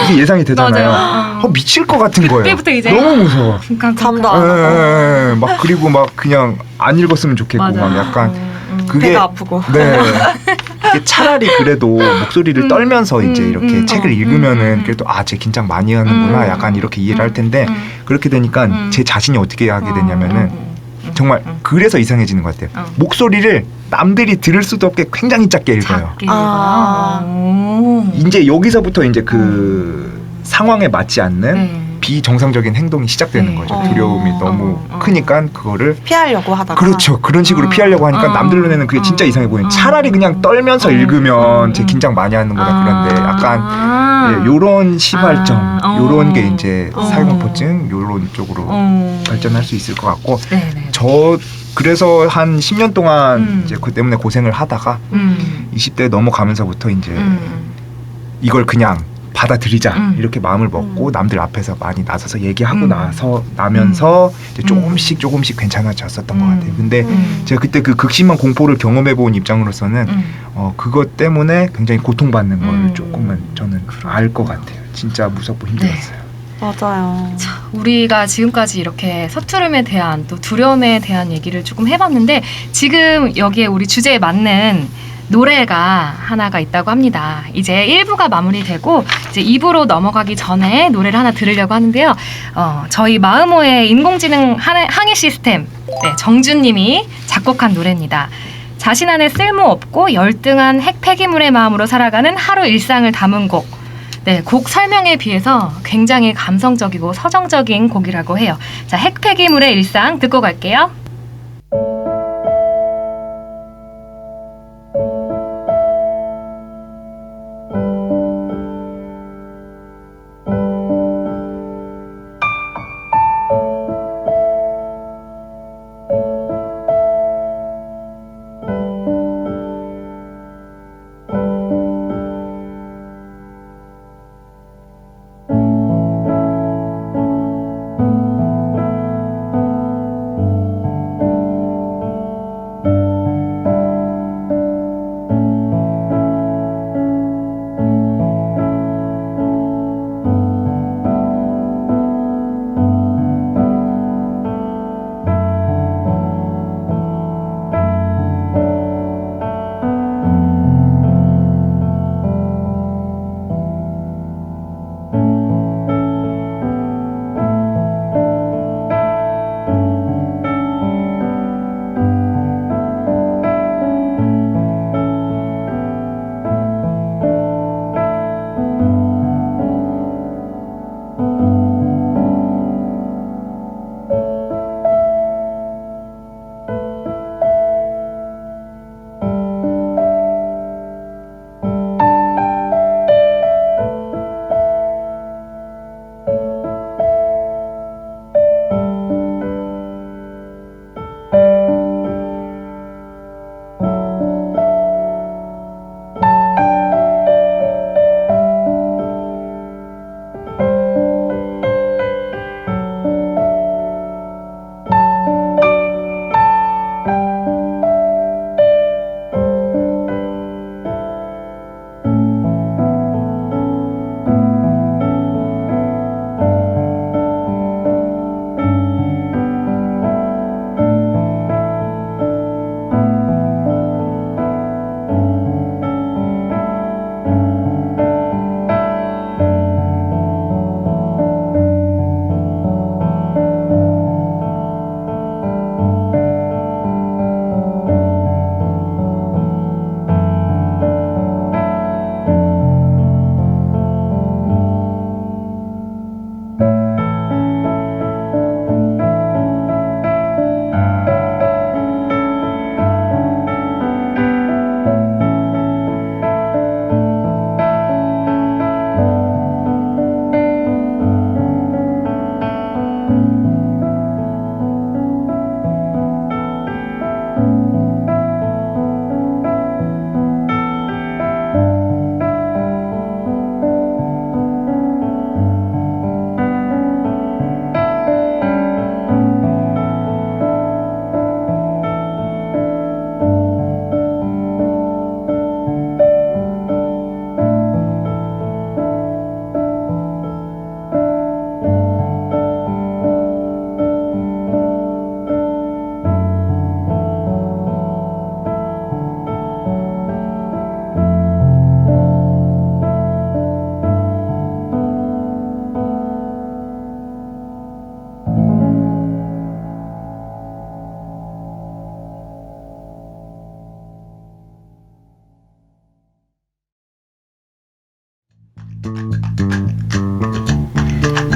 이게 예상이 되잖아요. 맞아요. 미칠 것 같은 거예요. 그때부터 이제 너무 무서워. 잠도 안 오고. 막 그리고 막 그냥 안 읽었으면 좋겠고 맞아. 막 약간 그게 배가 아프고. 네. 이게 차라리 그래도 목소리를 떨면서 이제 이렇게 책을 읽으면은 그래도 제 긴장 많이 하는구나 약간 이렇게 이해를 할 텐데 그렇게 되니까 제 자신이 어떻게 하게 되냐면은 정말 그래서 이상해지는 것 같아요. 목소리를 남들이 들을 수도 없게 굉장히 작게 읽어요. 작게 읽어요. 이제 여기서부터 이제 그 상황에 맞지 않는 비정상적인 행동이 시작되는 네. 거죠. 두려움이 너무 크니까 그거를 피하려고 하다가. 그렇죠. 그런 식으로 피하려고 하니까 남들 눈에는 그게 진짜 이상해 보이는. 차라리 그냥 떨면서 읽으면 제 긴장 많이 하는 거다 그런데 약간 요런 시발점, 요런 게 이제 사회공포증 요런 쪽으로 발전할 수 있을 것 같고 네네. 저 그래서 한 10년 동안 이제 그 때문에 고생을 하다가 20대 넘어가면서부터 이제 이걸 그냥 받아들이자 이렇게 마음을 먹고 남들 앞에서 많이 나서서 얘기하고 나면서 이제 조금씩 괜찮아졌었던 것 같아요. 근데 제가 그때 그 극심한 공포를 경험해 본 입장으로서는 그것 때문에 굉장히 고통받는 걸 조금은 저는 알 것 같아요. 진짜 무섭고 힘들었어요. 맞아요. 우리가 지금까지 이렇게 서투름에 대한 또 두려움에 대한 얘기를 조금 해봤는데 지금 여기에 우리 주제에 맞는 노래가 하나가 있다고 합니다. 이제 1부가 마무리되고 이제 2부로 넘어가기 전에 노래를 하나 들으려고 하는데요. 저희 마음호의 인공지능 항해 시스템 정준님이 작곡한 노래입니다. 자신 안에 쓸모없고 열등한 핵 폐기물의 마음으로 살아가는 하루 일상을 담은 곡. 곡 설명에 비해서 굉장히 감성적이고 서정적인 곡이라고 해요. 자, 핵 폐기물의 일상 듣고 갈게요.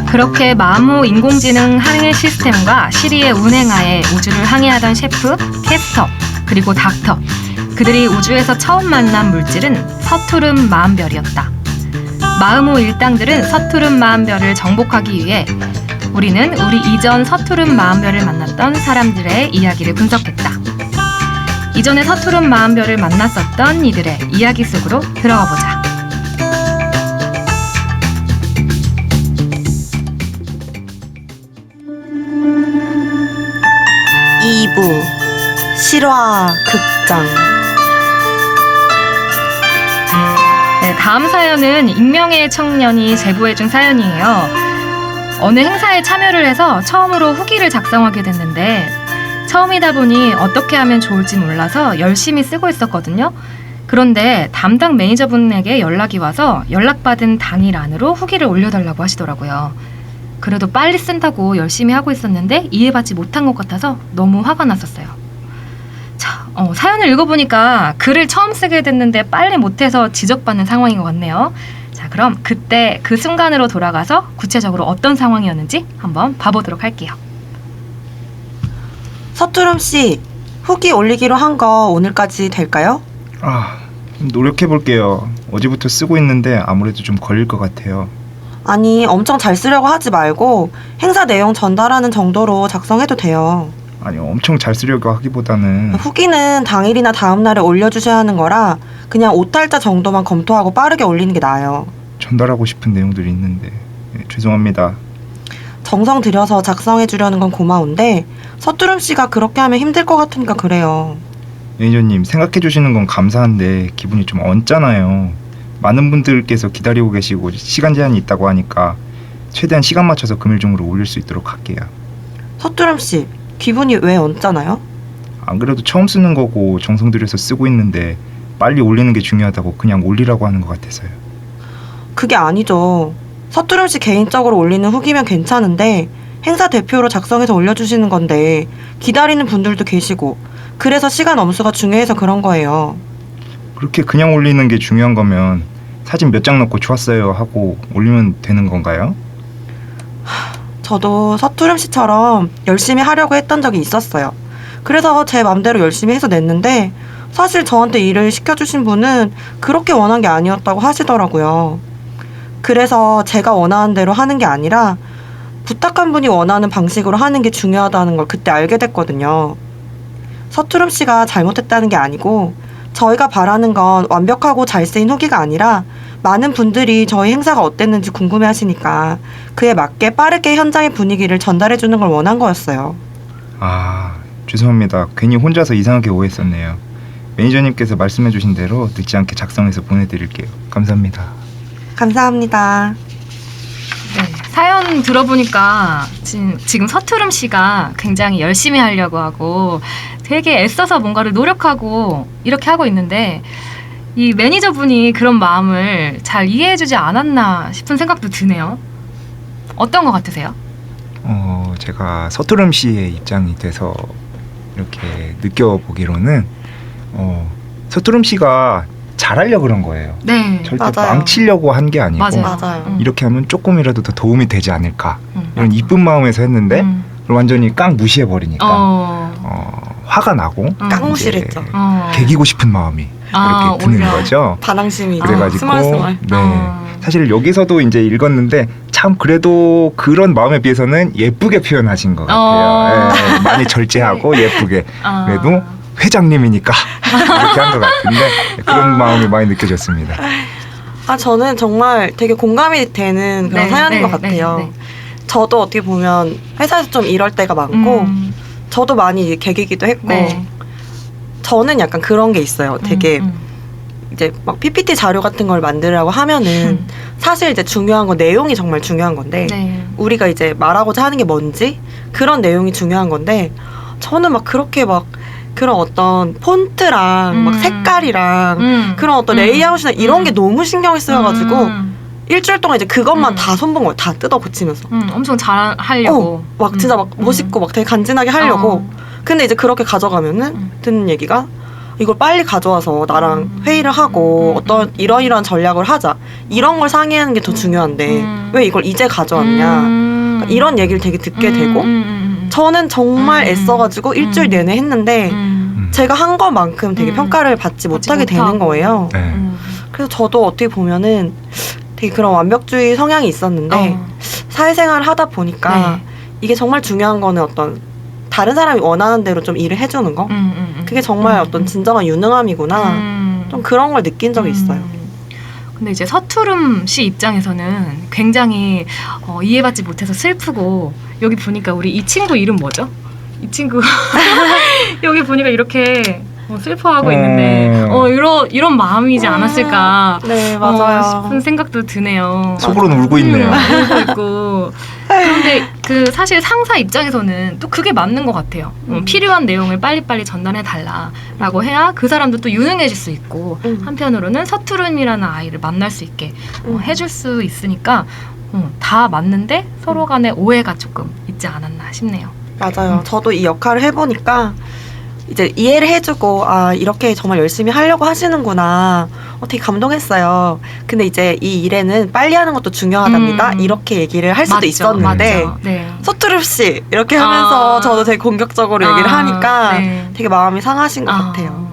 그렇게 마무 인공지능 항해 시스템과 시리의 운행하에 우주를 항해하던 셰프, 캐스터, 그리고 닥터. 그들이 우주에서 처음 만난 물질은 서투른 마음별이었다. 마음호 일당들은 서투른 마음별을 정복하기 위해 우리는 우리 이전 서투른 마음별을 만났던 사람들의 이야기를 분석했다. 이전에 서투른 마음별을 만났었던 이들의 이야기 속으로 들어가 보자. 이부 실화 극장. 네, 다음 사연은 익명의 청년이 제보해준 사연이에요. 어느 행사에 참여를 해서 처음으로 후기를 작성하게 됐는데 처음이다 보니 어떻게 하면 좋을지 몰라서 열심히 쓰고 있었거든요. 그런데 담당 매니저분에게 연락이 와서 연락받은 당일 안으로 후기를 올려달라고 하시더라고요. 그래도 빨리 쓴다고 열심히 하고 있었는데 이해받지 못한 것 같아서 너무 화가 났었어요. 자, 사연을 읽어보니까 글을 처음 쓰게 됐는데 빨리 못해서 지적받는 상황인 것 같네요. 자, 그럼 그때 그 순간으로 돌아가서 구체적으로 어떤 상황이었는지 한번 봐보도록 할게요. 서투름 씨, 후기 올리기로 한 거 오늘까지 될까요? 노력해 볼게요. 어제부터 쓰고 있는데 아무래도 좀 걸릴 것 같아요. 아니, 엄청 잘 쓰려고 하지 말고 행사 내용 전달하는 정도로 작성해도 돼요. 아니, 엄청 잘 쓰려고 하기보다는 후기는 당일이나 다음 날에 올려주셔야 하는 거라 그냥 오탈자 정도만 검토하고 빠르게 올리는 게 나아요. 전달하고 싶은 내용들이 있는데 죄송합니다. 정성 들여서 작성해 주려는 건 고마운데 서투름 씨가 그렇게 하면 힘들 것 같으니까 그래요. 매니저님, 생각해 주시는 건 감사한데 기분이 좀 얹잖아요. 많은 분들께서 기다리고 계시고 시간 제한이 있다고 하니까 최대한 시간 맞춰서 금일 중으로 올릴 수 있도록 할게요. 서투름 씨, 기분이 왜 얹잖아요? 안 그래도 처음 쓰는 거고 정성 들여서 쓰고 있는데 빨리 올리는 게 중요하다고 그냥 올리라고 하는 것 같아서요. 그게 아니죠. 서투름 씨 개인적으로 올리는 후기면 괜찮은데 행사 대표로 작성해서 올려주시는 건데 기다리는 분들도 계시고 그래서 시간 엄수가 중요해서 그런 거예요. 그렇게 그냥 올리는 게 중요한 거면 사진 몇 장 넣고 좋았어요 하고 올리면 되는 건가요? 저도 서투름 씨처럼 열심히 하려고 했던 적이 있었어요. 그래서 제 맘대로 열심히 해서 냈는데 사실 저한테 일을 시켜주신 분은 그렇게 원한 게 아니었다고 하시더라고요. 그래서 제가 원하는 대로 하는 게 아니라 부탁한 분이 원하는 방식으로 하는 게 중요하다는 걸 그때 알게 됐거든요. 서투름 씨가 잘못했다는 게 아니고 저희가 바라는 건 완벽하고 잘 쓰인 후기가 아니라 많은 분들이 저희 행사가 어땠는지 궁금해 하시니까 그에 맞게 빠르게 현장의 분위기를 전달해 주는 걸 원한 거였어요. 죄송합니다. 괜히 혼자서 이상하게 오해했었네요. 매니저님께서 말씀해 주신 대로 늦지 않게 작성해서 보내드릴게요. 감사합니다. 감사합니다. 네, 사연 들어보니까 지금 서투름 씨가 굉장히 열심히 하려고 하고 되게 애써서 뭔가를 노력하고 이렇게 하고 있는데 이 매니저분이 그런 마음을 잘 이해해주지 않았나 싶은 생각도 드네요. 어떤 것 같으세요? 제가 서투름 씨의 입장이 돼서 이렇게 느껴보기로는 서투름 씨가 잘하려고 그런 거예요. 네, 절대 맞아요. 망치려고 한 게 아니고 맞아요. 이렇게 하면 조금이라도 더 도움이 되지 않을까 이런 이쁜 마음에서 했는데 그걸 완전히 깡 무시해버리니까 화가 나고 깡무실했죠. 이제 개기고 싶은 마음이 그렇게 드는 오히려. 거죠. 반항심이 그래가지고 스멀스멀. 사실 여기서도 이제 읽었는데 참 그래도 그런 마음에 비해서는 예쁘게 표현하신 것 같아요. 예, 많이 절제하고 예쁘게 그래도 회장님이니까 이렇게 한 것 같은데 그런 마음이 많이 느껴졌습니다. 저는 정말 되게 공감이 되는 그런 사연인 것 같아요. 네. 저도 어떻게 보면 회사에서 좀 이럴 때가 많고 저도 많이 개기기도 했고 네. 저는 약간 그런 게 있어요. 되게 이제 막 PPT 자료 같은 걸 만들라고 하면은 사실 이제 중요한 건 내용이 정말 중요한 건데 네. 우리가 이제 말하고자 하는 게 뭔지 그런 내용이 중요한 건데 저는 막 그렇게 막 그런 어떤 폰트랑 막 색깔이랑 그런 어떤 레이아웃이나 이런 게 너무 신경이 쓰여가지고 일주일 동안 이제 그것만 다 손본 거예요. 다 뜯어 고치면서. 엄청 잘 하려고. 막 진짜 막 멋있고 막 되게 간지나게 하려고. 근데 이제 그렇게 가져가면은 듣는 얘기가 이걸 빨리 가져와서 나랑 회의를 하고 어떤 이런 전략을 하자. 이런 걸 상의하는 게 더 중요한데 왜 이걸 이제 가져왔냐. 그러니까 이런 얘기를 되게 듣게 되고 저는 정말 애써가지고 일주일 내내 했는데 제가 한 것만큼 되게 평가를 받지 못하게 되는 거예요. 네. 그래서 저도 어떻게 보면은 되게 그런 완벽주의 성향이 있었는데 사회생활을 하다 보니까 이게 정말 중요한 거는 어떤 다른 사람이 원하는 대로 좀 일을 해주는 거 그게 정말 어떤 진정한 유능함이구나 좀 그런 걸 느낀 적이 있어요. 근데 이제 서투름 씨 입장에서는 굉장히 이해받지 못해서 슬프고 여기 보니까 우리 이 친구 이름 뭐죠? 이 친구 여기 보니까 이렇게 슬퍼하고 있는데 이런 마음이지 않았을까 네, 맞아요. 싶은 생각도 드네요. 속으로는 울고 있네요. 울고 있고. 그런데 그 사실 상사 입장에서는 또 그게 맞는 것 같아요. 필요한 내용을 빨리빨리 전달해 달라라고 해야 그 사람도 또 유능해질 수 있고 한편으로는 서투름이라는 아이를 만날 수 있게 해줄 수 있으니까 다 맞는데 서로 간에 오해가 조금 있지 않았나 싶네요. 맞아요. 저도 이 역할을 해보니까 이제 이해를 해주고 이렇게 정말 열심히 하려고 하시는구나 되게 감동했어요. 근데 이제 이 일에는 빨리 하는 것도 중요하답니다. 이렇게 얘기를 할 수도 맞죠, 있었는데 맞죠. 네. 서투름 씨 이렇게 하면서 저도 되게 공격적으로 얘기를 하니까 네. 되게 마음이 상하신 것 같아요.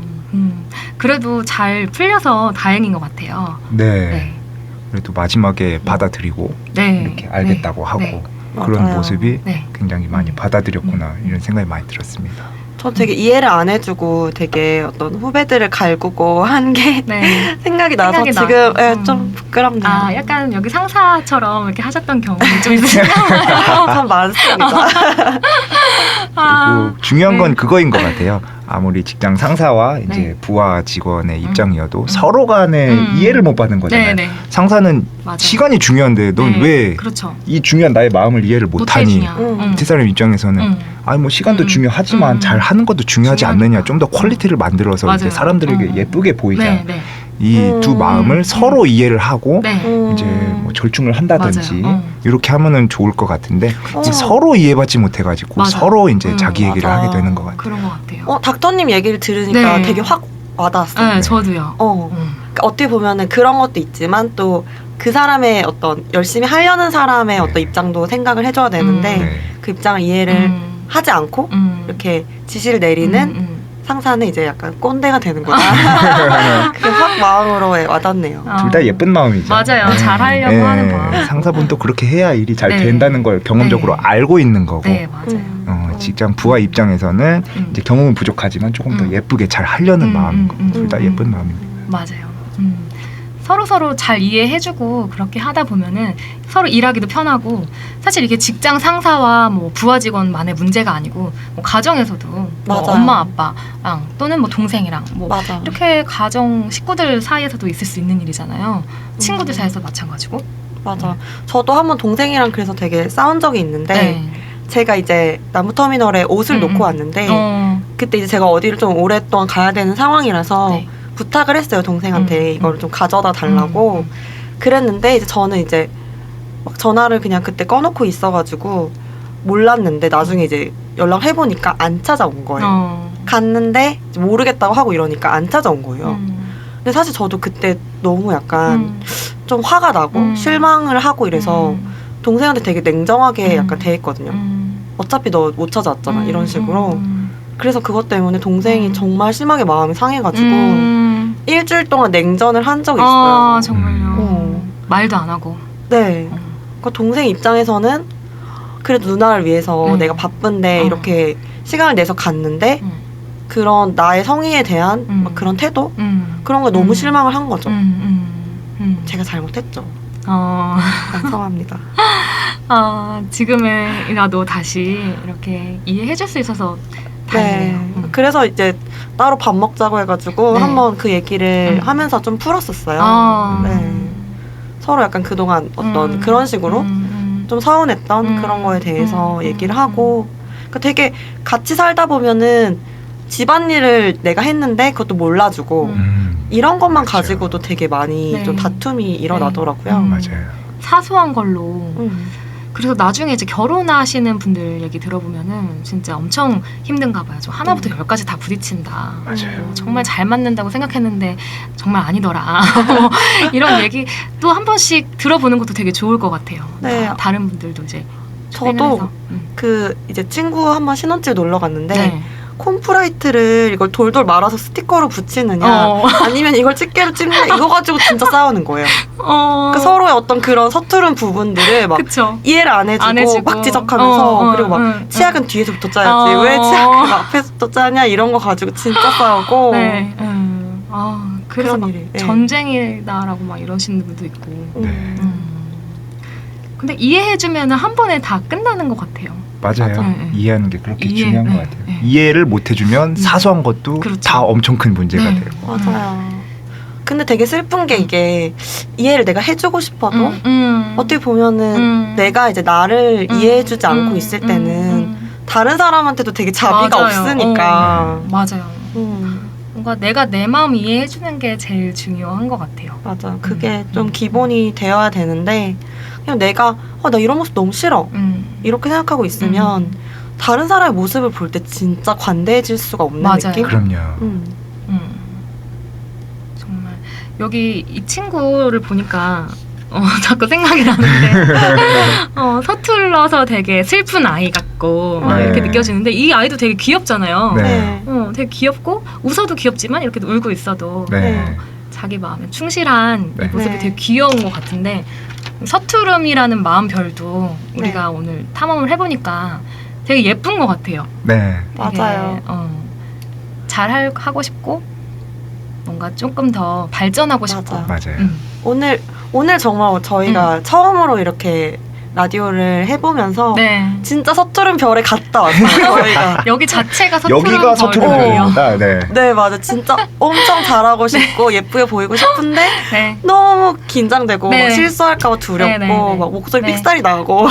그래도 잘 풀려서 다행인 것 같아요. 네. 그래도 마지막에 받아들이고 네. 이렇게 알겠다고 네. 하고 네. 그런 맞아요. 모습이 네. 굉장히 많이 받아들였구나 이런 생각이 많이 들었습니다. 저 되게 이해를 안 해주고 되게 어떤 후배들을 갈구고 한 게 네. 생각이 나서 생각이 지금 나. 좀 부끄럽네요. 약간 여기 상사처럼 이렇게 하셨던 경험이 좀 있으신가요? 참 많습니다. 그리고 중요한 건 네. 그거인 것 같아요. 아무리 직장 상사와 이제 네. 부하 직원의 입장이어도 서로 간에 이해를 못 받는 거잖아요. 네, 네. 상사는 맞아요. 시간이 중요한데 넌 왜 이 그렇죠. 중요한 나의 마음을 이해를 못하니? 못해주냐. 밑에 사람 입장에서는 아니 뭐 시간도 중요하지만 잘 하는 것도 중요하지 중요하니까. 않느냐. 좀 더 퀄리티를 만들어서 맞아요. 이제 사람들에게 예쁘게 보이자. 네, 네. 이 두 마음을 서로 이해를 하고 네. 이제 뭐 절충을 한다든지 맞아요. 이렇게 하면은 좋을 것 같은데 어. 이제 서로 이해받지 못해가지고 맞아요. 서로 이제 자기 얘기를 맞아. 하게 되는 것 같아요. 그런 것 같아요. 닥터님 얘기를 들으니까 네. 되게 확 와닿았어요. 네, 저도요. 그러니까 어떻게 보면은 그런 것도 있지만 또 그 사람의 어떤 열심히 하려는 사람의 어떤 입장도 생각을 해줘야 되는데 네. 그 입장을 이해를 하지 않고 이렇게 지시를 내리는 상사는 이제 약간 꼰대가 되는구나. 그게 확 마음으로 와닿네요. 둘 다 예쁜 마음이죠. 맞아요. 잘하려고 하는 마음. 상사분도 그렇게 해야 일이 잘 네. 된다는 걸 경험적으로 네. 알고 있는 거고 네, 맞아요. 직장 부하 입장에서는 이제 경험은 부족하지만 조금 더 예쁘게 잘 하려는 마음인 거고 둘 다 예쁜 마음입니다. 맞아요. 서로 잘 이해해주고 그렇게 하다 보면은 서로 일하기도 편하고 사실 이게 직장 상사와 뭐 부하 직원만의 문제가 아니고 뭐 가정에서도 뭐 맞아요. 엄마 아빠랑 또는 뭐 동생이랑 뭐 맞아. 이렇게 가정 식구들 사이에서도 있을 수 있는 일이잖아요. 친구들 사이에서 마찬가지고. 맞아. 저도 한번 동생이랑 그래서 되게 싸운 적이 있는데 네. 제가 이제 남부터미널에 옷을 놓고 왔는데 그때 이제 제가 어디를 좀 오랫동안 가야 되는 상황이라서 네. 부탁을 했어요 동생한테 이거를 좀 가져다 달라고 그랬는데 이제 저는 이제 막 전화를 그냥 그때 꺼놓고 있어가지고 몰랐는데 나중에 이제 연락을 해보니까 안 찾아온 거예요. 갔는데 모르겠다고 하고 이러니까 안 찾아온 거예요. 근데 사실 저도 그때 너무 약간 좀 화가 나고 실망을 하고 이래서 동생한테 되게 냉정하게 약간 대했거든요. 어차피 너 못 찾아왔잖아 이런 식으로. 그래서 그것 때문에 동생이 정말 심하게 마음이 상해가지고 일주일 동안 냉전을 한 적이 있어요. 정말요. 말도 안 하고. 네. 그러니까 동생 입장에서는 그래도 누나를 위해서 내가 바쁜데 이렇게 시간을 내서 갔는데 그런 나의 성의에 대한 막 그런 태도? 그런 거 너무 실망을 한 거죠. 제가 잘못했죠. 반성합니다. 지금이라도 다시 이렇게 이해해줄 수 있어서 다행이네요. 네. 그래서 이제 따로 밥 먹자고 해가지고 네. 한번 그 얘기를 하면서 좀 풀었었어요. 네. 서로 약간 그동안 어떤 그런 식으로 좀 서운했던 그런 거에 대해서 얘기를 하고 그러니까 되게 같이 살다 보면은 집안일을 내가 했는데 그것도 몰라주고 이런 것만 맞아요. 가지고도 되게 많이 네. 좀 다툼이 일어나더라고요. 맞아요. 사소한 걸로 그래서 나중에 이제 결혼하시는 분들 얘기 들어보면은 진짜 엄청 힘든가 봐요. 좀 하나부터 열까지 다 부딪힌다. 맞아요. 정말 잘 맞는다고 생각했는데 정말 아니더라. 뭐 이런 얘기 또 한 번씩 들어보는 것도 되게 좋을 것 같아요. 네. 다른 분들도 이제 저도 초빙을 해서. 그 이제 친구 한번 신혼집 놀러 갔는데 네. 콤프라이트를 이걸 돌돌 말아서 스티커로 붙이느냐 어. 아니면 이걸 집게로 찝느냐 이거 가지고 진짜 싸우는 거예요. 그 서로의 어떤 그런 서투른 부분들을 막 그쵸. 이해를 안 해주고 막 지적하면서 그리고 막 치약은 뒤에서부터 짜야지 왜 치약을 앞에서부터 짜냐 이런 거 가지고 진짜 싸우고 네. 그래서 그런 막 일이, 네. 전쟁이다라고 막 이러시는 분도 있고. 네. 근데 이해해주면 한 번에 다 끝나는 것 같아요. 맞아요. 네. 이해하는 게 그렇게 이해, 중요한 네, 것 같아요. 네. 이해를 못 해주면 사소한 것도 그렇죠. 다 엄청 큰 문제가 네. 돼요. 맞아요. 근데 되게 슬픈 게 이게 이해를 내가 해주고 싶어도 어떻게 보면은 내가 이제 나를 이해해주지 않고 있을 때는 다른 사람한테도 되게 자비가 맞아요. 없으니까. 맞아요. 뭔가 내가 내 마음 이해해주는 게 제일 중요한 것 같아요. 맞아. 그게 좀 기본이 되어야 되는데 그냥 내가 나 이런 모습 너무 싫어 이렇게 생각하고 있으면 다른 사람의 모습을 볼 때 진짜 관대해질 수가 없는 맞아요. 느낌? 그럼요. 정말 여기 이 친구를 보니까 자꾸 생각이 나는데 서툴러서 되게 슬픈 아이 같고 막 네. 이렇게 느껴지는데 이 아이도 되게 귀엽잖아요. 네. 되게 귀엽고 웃어도 귀엽지만 이렇게 울고 있어도 네. 자기 마음에 충실한 네. 이 모습이 네. 되게 귀여운 것 같은데 서투름이라는 마음별도 우리가 오늘 탐험을 해보니까 되게 예쁜 것 같아요. 네. 되게, 맞아요. 잘 하고 싶고 뭔가 조금 더 발전하고 싶고. 맞아. 맞아요. 오늘 정말 저희가 처음으로 이렇게 라디오를 해보면서 네. 진짜 서투른 별에 갔다 왔어요. 저희가. 여기 자체가 서투른 여기가 서투른 별이에요. 별입니다. 네. 네, 맞아. 진짜 엄청 잘하고 싶고 예쁘게 보이고 싶은데 네. 너무 긴장되고 네. 막 실수할까봐 두렵고 네, 네, 네. 막 목소리 네. 삑살이 나고.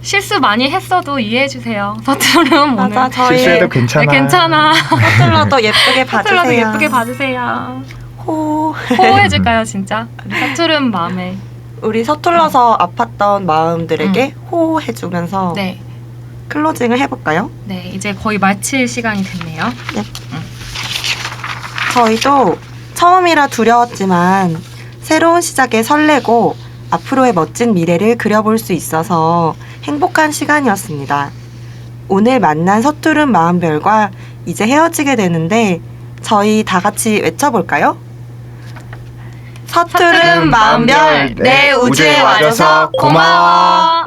실수 많이 했어도 이해해주세요. 서투름 오늘. 맞아, 저희 실수해도 괜찮아. 네, 괜찮아. 서툴러도 예쁘게 서툴러도 봐주세요. 예쁘게 봐주세요. 호. 호호해줄까요, 진짜? 서투른 마음에. 우리 서툴러서 아팠던 마음들에게 호해주면서 네. 클로징을 해볼까요? 네, 이제 거의 마칠 시간이 됐네요. 저희도 처음이라 두려웠지만 새로운 시작에 설레고 앞으로의 멋진 미래를 그려볼 수 있어서 행복한 시간이었습니다. 오늘 만난 서투른 마음별과 이제 헤어지게 되는데 저희 다 같이 외쳐볼까요? 서투른 마음별 내 우주에 와줘서 고마워.